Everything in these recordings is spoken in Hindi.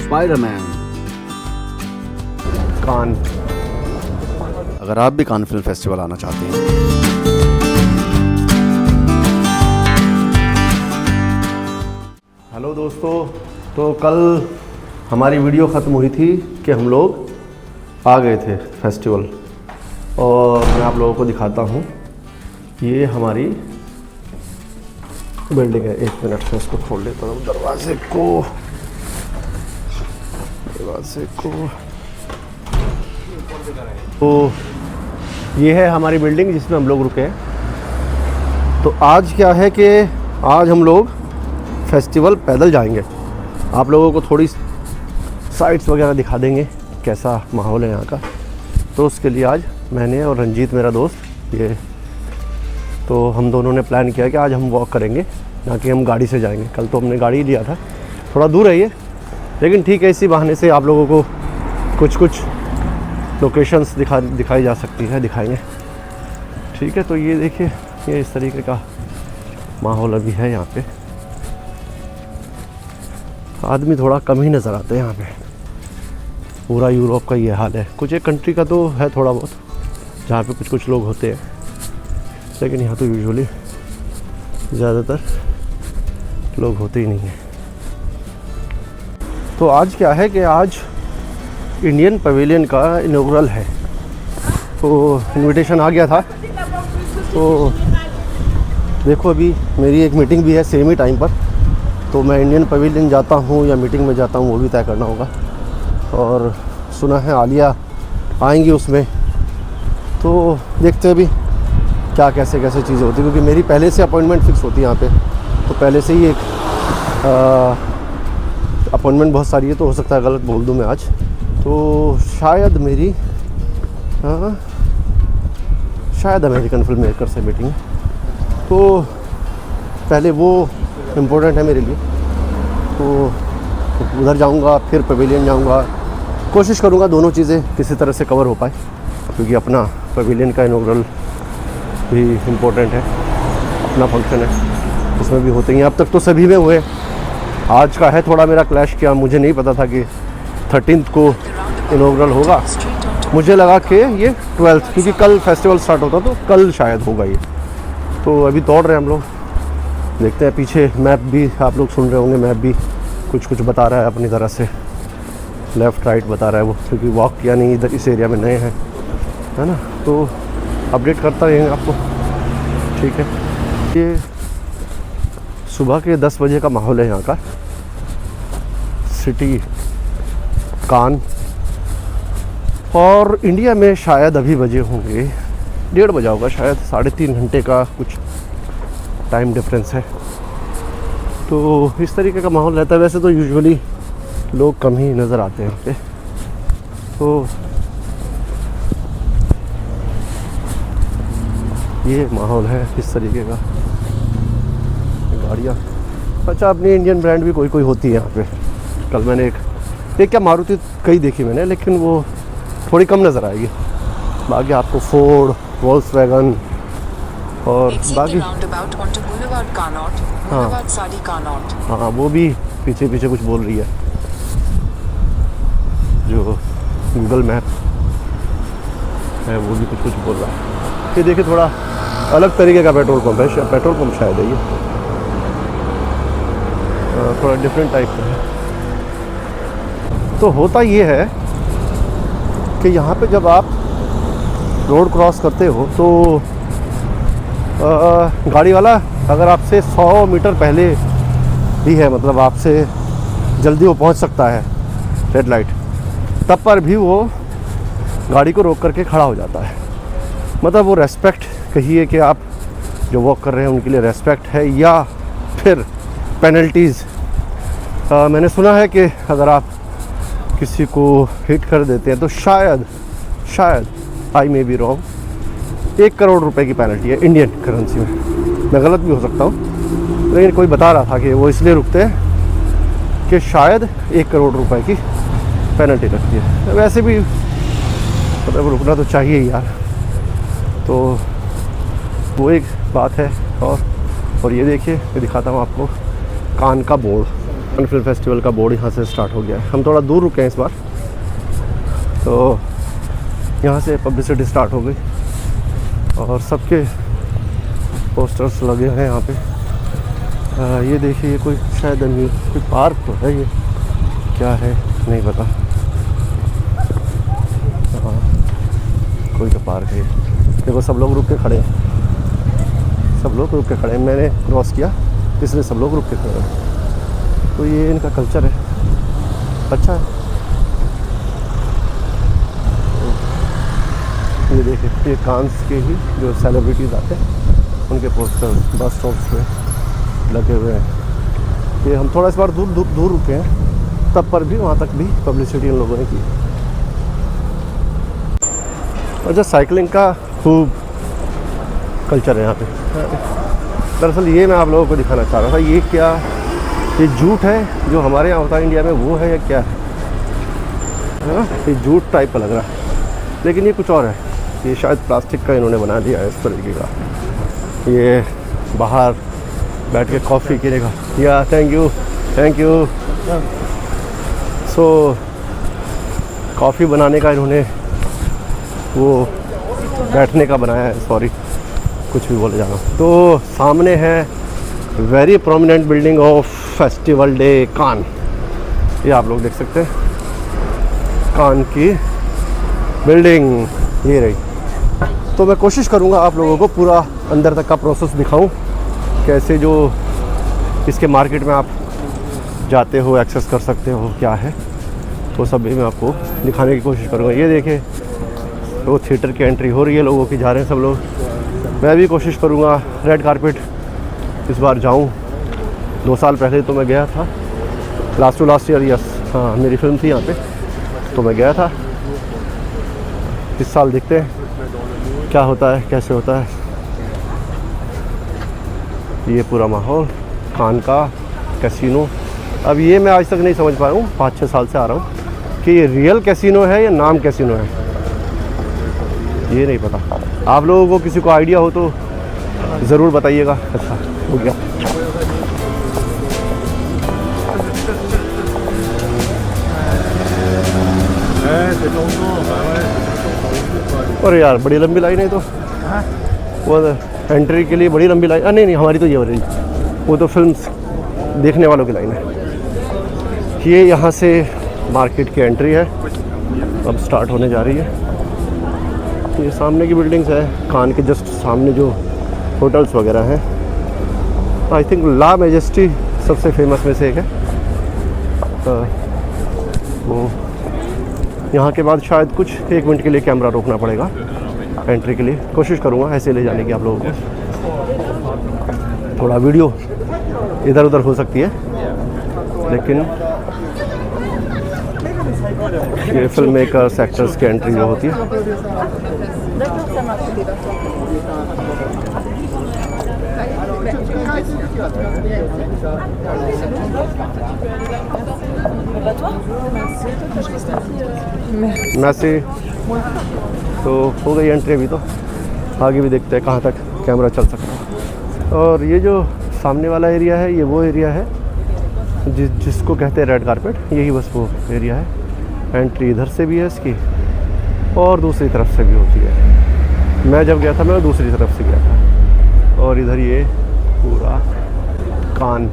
स्पाइडरमैन। कान। अगर आप भी कान फिल्म फेस्टिवल आना चाहते हैं, हेलो दोस्तों, तो कल हमारी वीडियो ख़त्म हुई थी कि हम लोग आ गए थे फेस्टिवल, और मैं आप लोगों को दिखाता हूँ। ये हमारी बिल्डिंग है। एक मिनट से इसको खोल लेता हूँ, दरवाजे को। तो ये है हमारी बिल्डिंग जिसमें हम लोग रुके हैं। तो आज क्या है कि आज हम लोग फेस्टिवल पैदल जाएंगे। आप लोगों को थोड़ी साइट्स वगैरह दिखा देंगे, कैसा माहौल है यहाँ का। तो उसके लिए आज मैंने और रंजीत मेरा दोस्त, ये तो हम दोनों ने प्लान किया कि आज हम वॉक करेंगे, ना कि हम गाड़ी से जाएंगे। कल तो हमने गाड़ी लिया था, थोड़ा दूर है ये, लेकिन ठीक है, इसी बहाने से आप लोगों को कुछ लोकेशंस दिखाई जा सकती है, दिखाएंगे। ठीक है, तो ये देखिए, ये इस तरीके का माहौल अभी है यहाँ पे। आदमी थोड़ा कम ही नज़र आते हैं यहाँ पे। पूरा यूरोप का ये हाल है। कुछ एक कंट्री का तो है थोड़ा बहुत, जहाँ पे कुछ लोग होते हैं, लेकिन यहाँ तो यूजुअली ज़्यादातर लोग होते ही नहीं हैं। तो आज क्या है कि आज इंडियन पवेलियन का इनॉग्रल है, तो इनविटेशन आ गया था। तो देखो, अभी मेरी एक मीटिंग भी है सेम ही टाइम पर, तो मैं इंडियन पवेलियन जाता हूँ या मीटिंग में जाता हूँ वो भी तय करना होगा। और सुना है आलिया आएंगी उसमें, तो देखते हैं अभी क्या कैसे चीज़ें होती है, क्योंकि मेरी पहले से अपॉइंटमेंट फिक्स होती है यहाँ पे। तो पहले से ही एक अपॉइंटमेंट बहुत सारी है, तो हो सकता है गलत बोल दूँ मैं आज। तो शायद मेरी शायद अमेरिकन फिल्म मेकर से मीटिंग है, तो पहले वो इम्पोर्टेंट है मेरे लिए। तो उधर जाऊंगा, फिर पवेलियन जाऊंगा। कोशिश करूंगा दोनों चीज़ें किसी तरह से कवर हो पाए, क्योंकि अपना पवेलियन का इनॉग्रल भी इम्पोर्टेंट है, अपना फंक्शन है, उसमें भी होते हैं। अब तक तो सभी में हुए, आज का है थोड़ा मेरा क्लैश किया। मुझे नहीं पता था कि 13th को इनॉग्रल होगा, मुझे लगा कि ये 12th, क्योंकि कल फेस्टिवल स्टार्ट होता, तो कल शायद होगा ये। तो अभी दौड़ रहे हैं हम लोग, देखते हैं। पीछे मैप भी आप लोग सुन रहे होंगे, मैप भी कुछ बता रहा है अपनी तरह से, लेफ़्ट राइट बता रहा है वो, क्योंकि वॉक किया नहीं इधर इस एरिया में नए हैं, है ना। तो अपडेट करता रहेंगे आपको। ठीक है, ये सुबह के 10 बजे का माहौल है यहाँ का। सिटी कान, और इंडिया में शायद अभी बजे होंगे 1:30 बजा होगा शायद, 3.5 घंटे का कुछ टाइम डिफरेंस है। तो इस तरीके का माहौल रहता है। वैसे तो यूजुअली लोग कम ही नज़र आते हैं यहाँ पे। तो ये माहौल है इस तरीके का। गाड़ियाँ, अच्छा, अपनी इंडियन ब्रांड भी कोई होती है यहाँ पे। कल मैंने एक क्या मारुति कई देखी मैंने, लेकिन वो थोड़ी कम नज़र आएगी। बाकी आपको फोर्ड, वोल्क्सवैगन और बाकी, हाँ, वो भी पीछे कुछ बोल रही है, जो गूगल मैप है वो भी कुछ बोल रहा है। ये देखिए, थोड़ा अलग तरीके का पेट्रोल पंप है, पेट्रोल पंप शायद है ये, थोड़ा डिफरेंट टाइप का है। तो होता ये है कि यहाँ पे जब आप रोड क्रॉस करते हो, तो गाड़ी वाला अगर आपसे 100 मीटर पहले भी है, मतलब आपसे जल्दी वो पहुँच सकता है रेड लाइट, तब पर भी वो गाड़ी को रोक करके खड़ा हो जाता है। मतलब वो रेस्पेक्ट कहिए कि आप जो वॉक कर रहे हैं उनके लिए रेस्पेक्ट है, या फिर पेनल्टीज़। मैंने सुना है कि अगर आप किसी को हिट कर देते हैं तो शायद आई मे बी रॉन्ग, 1 करोड़ रुपए की पेनल्टी है इंडियन करेंसी में। मैं गलत भी हो सकता हूँ, लेकिन कोई बता रहा था कि वो इसलिए रुकते हैं कि शायद 1 करोड़ रुपए की पेनल्टी लगती है। वैसे भी मतलब रुकना तो चाहिए ही यार। तो वो एक बात है। और ये देखिए, मैं दिखाता हूँ आपको कान का बोर्ड। कान फिल्म फेस्टिवल का बोर्ड यहाँ से स्टार्ट हो गया है। हम थोड़ा दूर रुके हैं इस बार, तो यहाँ से पब्लिसिटी स्टार्ट हो गई और सबके पोस्टर्स लगे हैं यहाँ पे। ये देखिए, ये कोई शायद कोई पार्क तो है, ये क्या है नहीं पता। हाँ, कोई तो पार्क है। देखो सब लोग रुक के खड़े हैं, सब लोग रुक के खड़े हैं। मैंने क्रॉस किया इसलिए सब लोग रुक के खड़े हैं। तो ये इनका कल्चर है, अच्छा है। ये देखिए, ये कांस के ही जो सेलिब्रिटीज़ आते हैं उनके पोस्टर बस स्टॉप्स पे लगे हुए हैं। ये हम थोड़ा इस बार दूर रुके हैं, तब पर भी वहाँ तक भी पब्लिसिटी इन लोगों ने की। और जो साइकिलिंग का खूब कल्चर है यहाँ पे। दरअसल ये मैं आप लोगों को दिखाना चाह रहा था, ये क्या, ये जूट है जो हमारे यहाँ होता है इंडिया में, वो है या क्या है ना? ये जूट टाइप का लग रहा है, लेकिन ये कुछ और है। ये शायद प्लास्टिक का इन्होंने बना दिया है इस तरीके का। ये बाहर बैठ के कॉफ़ी पीने या थैंक यू। सो कॉफ़ी बनाने का इन्होंने वो बैठने का बनाया है, सॉरी कुछ भी बोले जा रहा हूँ। तो सामने है very prominent building of festival de Cannes. ये आप लोग देख सकते हैं, कान की बिल्डिंग ये रही। तो मैं कोशिश करूँगा आप लोगों को पूरा अंदर तक का प्रोसेस दिखाऊं, कैसे जो इसके मार्केट में आप जाते हो, एक्सेस कर सकते हो, क्या है वो सब भी मैं आपको दिखाने की कोशिश करूँगा। ये देखिए, वो थिएटर की एंट्री हो रही है, लोगों की जा रहे हैं सब लोग। मैं भी कोशिश करूँगा रेड कारपेट इस बार जाऊँ। 2 साल पहले तो मैं गया था, last to last year, yes हाँ, मेरी फिल्म थी यहाँ पे तो मैं गया था। इस साल देखते हैं क्या होता है, कैसे होता है। ये पूरा माहौल कान का कैसीनो, अब ये मैं आज तक नहीं समझ पाया हूँ, 5-6 साल से आ रहा हूँ कि ये रियल कैसीनो है या नाम कैसीनो है, ये नहीं पता। आप लोगों को किसी को आइडिया हो तो ज़रूर बताइएगा। अच्छा हो गया। अरे यार बड़ी लंबी लाइन है, तो वो एंट्री के लिए बड़ी लंबी लाइन। नहीं हमारी तो ये हो रही, वो तो फिल्म्स देखने वालों की लाइन है। ये यहाँ से मार्केट की एंट्री है, अब स्टार्ट होने जा रही है। ये सामने की बिल्डिंग्स है, कान के जस्ट सामने जो होटल्स वगैरह हैं। आई थिंक ला मेजेस्टी सबसे फेमस में से एक है। वो यहाँ के बाद शायद कुछ 1 मिनट के लिए कैमरा रोकना पड़ेगा एंट्री के लिए। कोशिश करूँगा ऐसे ले जाने की आप लोगों को, थोड़ा वीडियो इधर उधर हो सकती है, लेकिन ये फिल्म मेकर्स एक्टर्स की एंट्री जो होती है। मैसी तो हो गई एंट्री, अभी तो आगे भी देखते हैं कहाँ तक कैमरा चल सकता है। और ये जो सामने वाला एरिया है, ये वो एरिया है जिसको कहते हैं रेड कारपेट, यही बस वो एरिया है। एंट्री इधर से भी है इसकी और दूसरी तरफ से भी होती है। मैं जब गया था मैं दूसरी तरफ से गया था। और इधर ये पूरा कान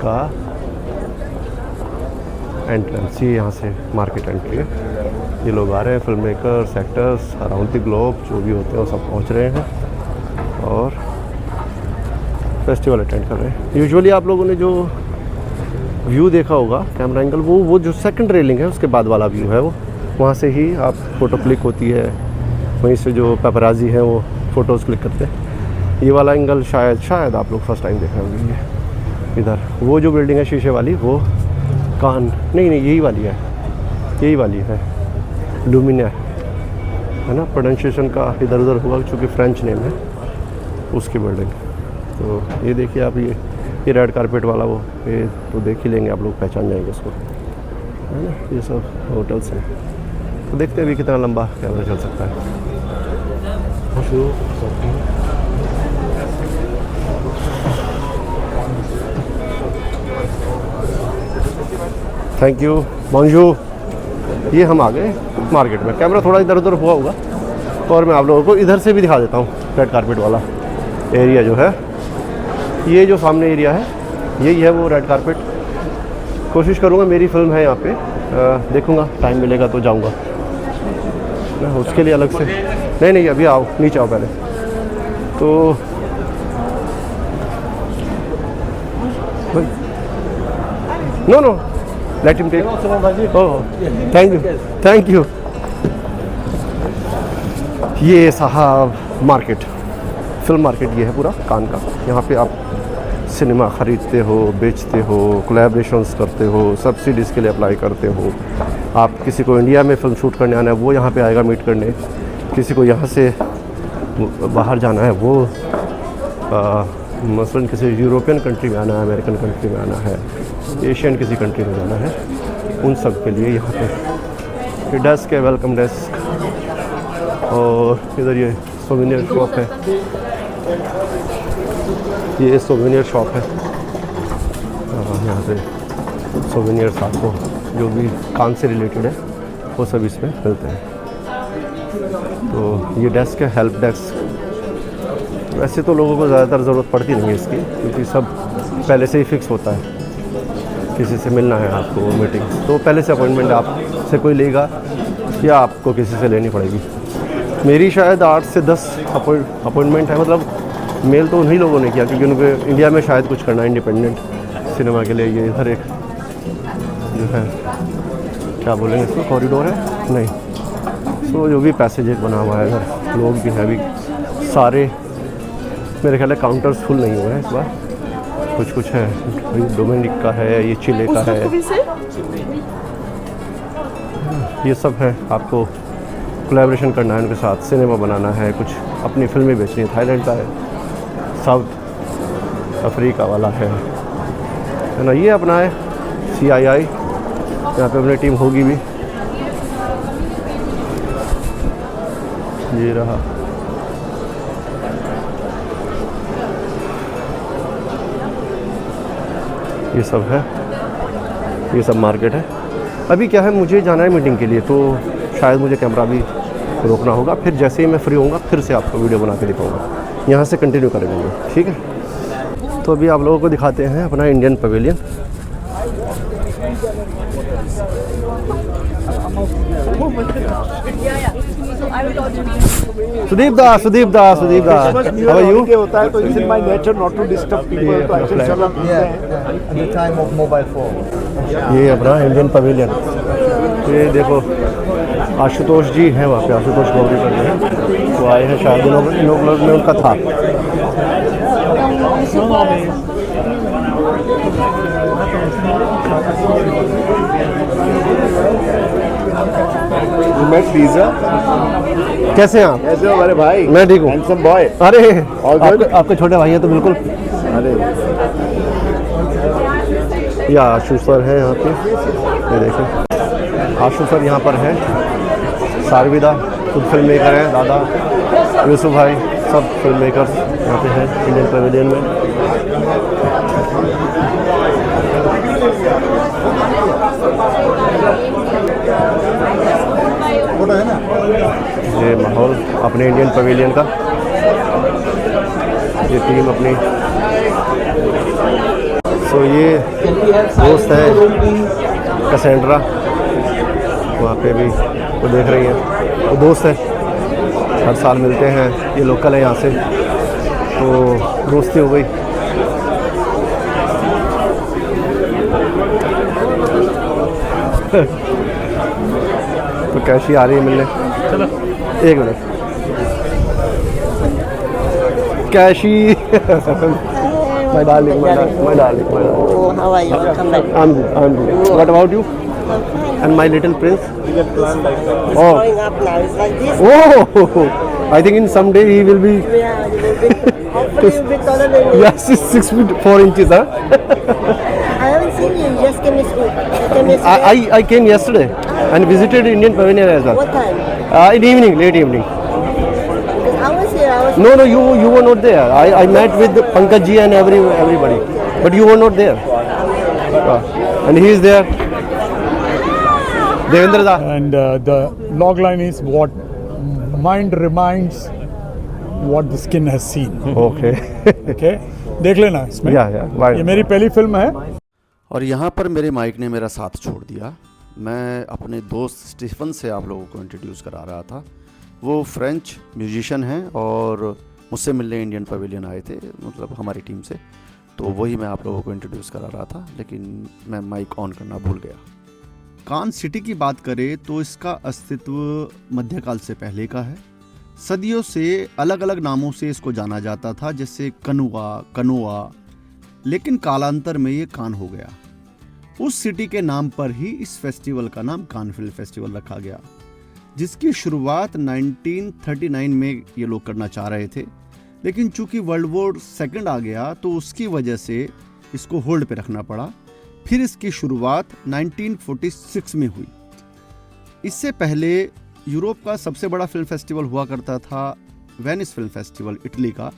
का एंट्रेंस, ये यहाँ से मार्केट एंट्री है। ये लोग आ रहे हैं, film makers actors around the globe जो भी होते हैं वो सब पहुँच रहे हैं और फेस्टिवल अटेंड कर रहे हैं। यूजुअली आप लोगों ने जो व्यू देखा होगा कैमरा एंगल, वो जो सेकंड रेलिंग है उसके बाद वाला व्यू है, वो वहाँ से ही आप फ़ोटो क्लिक होती है, वहीं से जो पेपराजी हैं वो फ़ोटोज़ क्लिक करते हैं। ये वाला एंगल शायद आप लोग फर्स्ट टाइम देख रहे होंगे। इधर वो जो बिल्डिंग है शीशे वाली, वो कान नहीं यही वाली है लुमिना है ना, प्रोनाउंसिएशन का इधर उधर होगा चूँकि फ्रेंच नेम है उसकी बिल्डिंग। तो ये देखिए आप, ये रेड कारपेट वाला वो ये तो देख ही लेंगे आप लोग, पहचान जाएंगे उसको, है ना। ये सब होटल्स हैं, तो देखते हैं अभी कितना लंबा कैमरा चल सकता है। Thank you, bonjour. ये हम आ गए मार्केट में। कैमरा थोड़ा इधर उधर हुआ होगा, और मैं आप लोगों को इधर से भी दिखा देता हूँ रेड कारपेट वाला एरिया जो है। ये जो सामने एरिया है यही है वो रेड कारपेट। कोशिश करूँगा, मेरी फिल्म है यहाँ पे, देखूँगा टाइम मिलेगा तो जाऊँगा ना, उसके लिए अलग से नहीं, अभी आओ, नीचे आओ पहले। तो no let him take. Oh thank you. ये साहब मार्केट, फिल्म मार्केट ये है पूरा कान का। यहाँ पे आप सिनेमा ख़रीदते हो, बेचते हो, कोलैबोरेशंस करते हो, सब्सिडीज़ के लिए अप्लाई करते हो। आप किसी को इंडिया में फ़िल्म शूट करने आना है वो यहाँ पे आएगा मीट करने, किसी को यहाँ से बाहर जाना है वो मसलन किसी यूरोपियन कंट्री में आना है, अमेरिकन कंट्री में आना है, एशियन किसी कंट्री में जाना है, उन सब के लिए यहाँ पे ये डेस्क है, वेलकम डेस्क। और इधर ये सोवेनियर शॉप है, ये सोवेनियर शॉप है। यहाँ पे सोवेनियर्स आपको जो भी काम से रिलेटेड है वो सब इसमें मिलते हैं। तो ये डेस्क है, हेल्प डेस्क। वैसे तो लोगों को ज़्यादातर ज़रूरत पड़ती नहीं है इसकी, क्योंकि सब पहले से ही फिक्स होता है। किसी से मिलना है आपको मीटिंग, तो पहले से अपॉइंटमेंट आपसे कोई लेगा या आपको किसी से लेनी पड़ेगी। मेरी शायद 8 से 10 अपॉइंटमेंट है, मतलब मेल तो उन्हीं लोगों ने किया क्योंकि उनको इंडिया में शायद कुछ करना है इंडिपेंडेंट सिनेमा के लिए। ये इधर एक जो है क्या बोलेंगे इसको, कॉरिडोर है नहीं, तो जो भी पैसेज एक बना हुआ है इधर, लोग भी हैं अभी सारे। मेरे ख्याल है काउंटर्स फुल नहीं हुए हैं इस बार, कुछ है। ये डोमिनिक का है, ये चिले का है, ये सब है। आपको कोलैबोरेशन करना है उनके साथ, सिनेमा बनाना है, कुछ अपनी फिल्में बेचनी है। थाईलैंड का है, साउथ अफ्रीका वाला है ना। ये अपना है CII, यहाँ पे अपनी टीम होगी भी। ये रहा, ये सब है, ये सब मार्केट है। अभी क्या है, मुझे जाना है मीटिंग के लिए, तो शायद मुझे कैमरा भी रोकना होगा। फिर जैसे ही मैं फ्री होऊंगा फिर से आपको वीडियो बना के दिखाऊंगा। यहाँ से कंटिन्यू करेंगे, ठीक है। तो अभी आप लोगों को दिखाते हैं अपना इंडियन पवेलियन। सुदीप दा हाउ आर यू? होता है तो it's in my nature not to disturb people, तो ऐसे चला the time of mobile phone. ये अपना इंडियन पवेलियन। ये देखो आशुतोष जी हैं वहाँ पे, आशुतोष गौरी करते हैं, तो आए हैं शायद इनोग्रेशन में उनका था। कैसे हैं आप? कैसे हो हमारे भाई? मैं ठीक हूँ। Handsome boy. अरे आपके छोटे भाई हैं तो बिल्कुल। अरे या आशु सर हैं यहाँ पे, ये देखें आशु सर यहाँ पर हैं। सारविदा खुद फिल्म मेकर हैं, दादा यूसुफ भाई सब फिल्म मेकर्स यहाँ पे हैं इंडियन पवेलियन में। ये माहौल अपने इंडियन पवेलियन का, ये टीम अपनी। सो ये दोस्त है कैसेंड्रा, वहाँ पे भी वो देख रही हैं, वो दोस्त है, हर साल मिलते हैं, ये लोकल है यहाँ से, तो दोस्ती हो गई। तो कैसी आ रही है मिलने? चलो एक minute. Keshi my darling. Oh, how are you? Welcome back. I'm good. What about you? And my little prince? Oh. Growing up now, it's like this. Oh, I think in some day he will be. Yeah, you will be. Hopefully, you'll be taller than me. Yes, 6 feet 4 inches, huh? I haven't seen you. You just came to school. You came yesterday. I came yesterday and visited Indian Pavilion as well. What time? In evening, late evening. Because I was here. I was. No, you were not there. I met with Pankaj ji and everybody, but you were not there. And he is there. Devendra दा And the log line is what mind reminds what the skin has seen. Okay Okay? देख लेना इसमें। या ये मेरी पहली फिल्म है। और यहाँ पर मेरे माइक ने मेरा साथ छोड़ दिया। मैं अपने दोस्त स्टीफन से आप लोगों को इंट्रोड्यूस करा रहा था। वो फ्रेंच म्यूजिशियन हैं और मुझसे मिलने इंडियन पवेलियन आए थे, मतलब हमारी टीम से। तो वही मैं आप लोगों को इंट्रोड्यूस करा रहा था, लेकिन मैं माइक ऑन करना भूल गया। कान सिटी की बात करें तो इसका अस्तित्व मध्यकाल से पहले का है। सदियों से अलग अलग नामों से इसको जाना जाता था, जैसे कनुआ, कनोआ, लेकिन कालांतर में ये कान हो गया। उस सिटी के नाम पर ही इस फेस्टिवल का नाम कान फिल्म फेस्टिवल रखा गया, जिसकी शुरुआत 1939 में ये लोग करना चाह रहे थे, लेकिन चूंकि वर्ल्ड वॉर सेकंड आ गया तो उसकी वजह से इसको होल्ड पे रखना पड़ा। फिर इसकी शुरुआत 1946 में हुई। इससे पहले यूरोप का सबसे बड़ा फिल्म फेस्टिवल हुआ करता था वेनिस फिल्म फेस्टिवल, इटली का,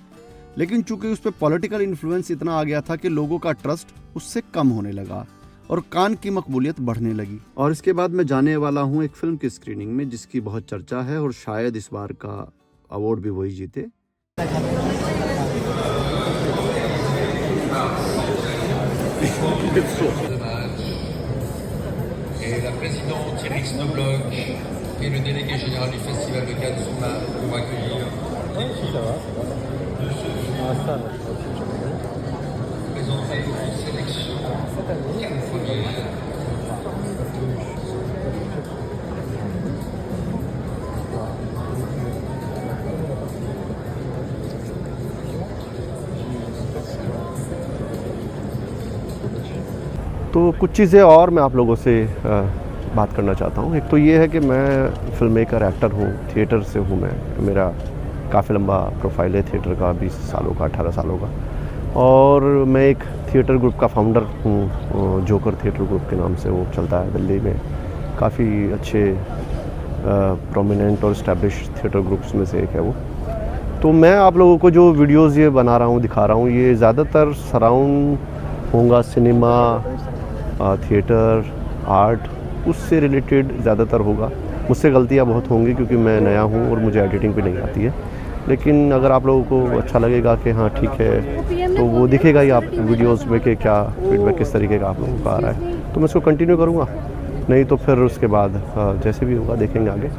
लेकिन चूंकि उस पर पॉलिटिकल इन्फ्लुएंस इतना आ गया था कि लोगों का ट्रस्ट उससे कम होने लगा और कान की मकबूलियत बढ़ने लगी। और इसके बाद मैं जाने वाला हूँ एक फिल्म की स्क्रीनिंग में जिसकी बहुत चर्चा है और शायद इस बार का अवार्ड भी वही जीते। Et la présidente Iris Knobloch et le délégué général du Festival de Cannes sont là pour m'accueillir. Présenter une sélection Cannes première. तो कुछ चीज़ें और मैं आप लोगों से बात करना चाहता हूँ। एक तो ये है कि मैं फिल्म मेकर, एक्टर हूँ, थिएटर से हूँ। मेरा काफ़ी लंबा प्रोफाइल है थिएटर का, 20 सालों का, 18 सालों का। और मैं एक थिएटर ग्रुप का फाउंडर हूँ, जोकर थिएटर ग्रुप के नाम से वो चलता है दिल्ली में। काफ़ी अच्छे प्रोमिनेंट और इस्टेब्लिश थिएटर ग्रुप्स में से एक है वो। तो मैं आप लोगों को जो वीडियोज़ ये बना रहा हूँ, दिखा रहा हूँ, ये ज़्यादातर सराउंड होगा सिनेमा, थिएटर, आर्ट, उससे रिलेटेड ज़्यादातर होगा। मुझसे गलतियाँ बहुत होंगी क्योंकि मैं नया हूँ और मुझे एडिटिंग भी नहीं आती है, लेकिन अगर आप लोगों को अच्छा लगेगा कि हाँ ठीक है, तो वो दिखेगा ही आप वीडियोस में कि क्या फीडबैक किस तरीके का आप लोगों का आ रहा है। तो मैं इसको कंटिन्यू करूँगा, नहीं तो फिर उसके बाद जैसे भी होगा देखेंगे आगे।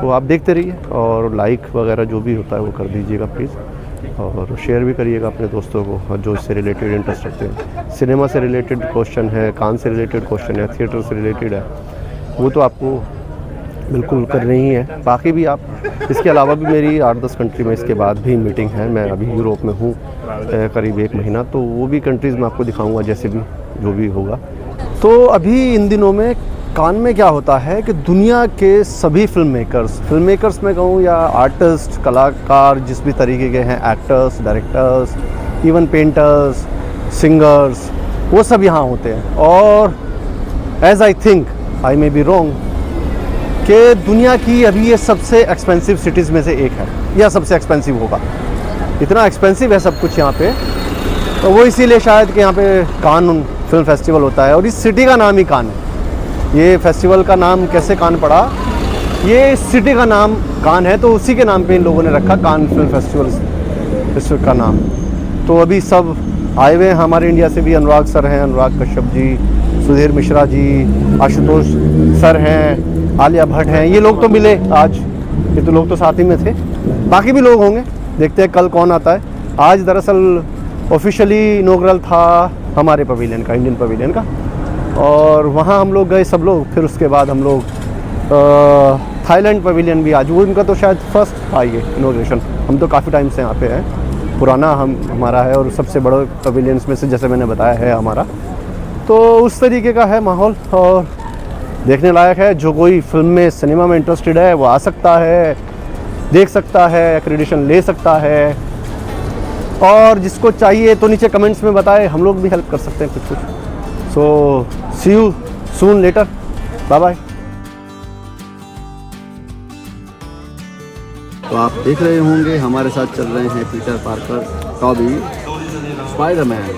तो आप देखते रहिए और लाइक वगैरह जो भी होता है वो कर दीजिएगा प्लीज़, और शेयर भी करिएगा अपने दोस्तों को जो इससे रिलेटेड इंटरेस्ट रखते हैं। सिनेमा से रिलेटेड क्वेश्चन है, कान से रिलेटेड क्वेश्चन है, थिएटर से रिलेटेड है, वो तो आपको बिल्कुल करनी ही है। बाकी भी आप, इसके अलावा भी मेरी 8-10 कंट्री में इसके बाद भी मीटिंग है। मैं अभी यूरोप में हूँ करीब 1 महीना, तो वो भी कंट्रीज़ में आपको दिखाऊँगा जैसे भी जो भी होगा। तो अभी इन दिनों में कान में क्या होता है कि दुनिया के सभी फिल्म मेकर्स में कहूँ या आर्टिस्ट, कलाकार जिस भी तरीके के हैं, actors, directors, even painters, singers, वो सब यहाँ होते हैं। और as I think, I may be wrong, कि दुनिया की अभी ये सबसे एक्सपेंसिव सिटीज़ में से एक है, या सबसे एक्सपेंसिव होगा। इतना एक्सपेंसिव है सब कुछ यहाँ पे, तो वो इसीलिए शायद कि यहाँ पे कान फिल्म फेस्टिवल होता है और इस सिटी का नाम ही कान है। ये फेस्टिवल का नाम कैसे कान पड़ा, ये इस सिटी का नाम कान है, तो उसी के नाम पे इन लोगों ने रखा कान फिल्म फेस्टिवल का नाम। तो अभी सब आए हुए हैं हमारे इंडिया से भी, अनुराग सर हैं, अनुराग कश्यप जी, सुधीर मिश्रा जी, आशुतोष सर हैं, आलिया भट्ट हैं। ये लोग तो मिले आज, ये तो लोग तो साथ ही में थे, बाकी भी लोग होंगे, देखते हैं कल कौन आता है। आज दरअसल ऑफिशियली इनॉग्रल था हमारे पवेलियन का, इंडियन पवेलियन का, और वहाँ हम लोग गए सब लोग। फिर उसके बाद हम लोग थाईलैंड पवेलियन भी, आज वो उनका तो शायद फर्स्ट था ये इनॉग्रेशन। हम तो काफ़ी टाइम से यहाँ पे हैं, पुराना हमारा है और सबसे बड़े पवेलियंस में से जैसे मैंने बताया है हमारा। तो उस तरीके का है माहौल और देखने लायक है। जो कोई फिल्म में, सिनेमा में इंटरेस्टेड है वो आ सकता है, देख सकता है, एक्रेडिशन ले सकता है, और जिसको चाहिए तो नीचे कमेंट्स में बताए, हम लोग भी हेल्प कर सकते हैं कुछ। So see you soon later, bye bye. तो आप देख रहे होंगे हमारे साथ चल रहे हैं पीटर पार्कर, टॉबी, स्पाइडरमैन।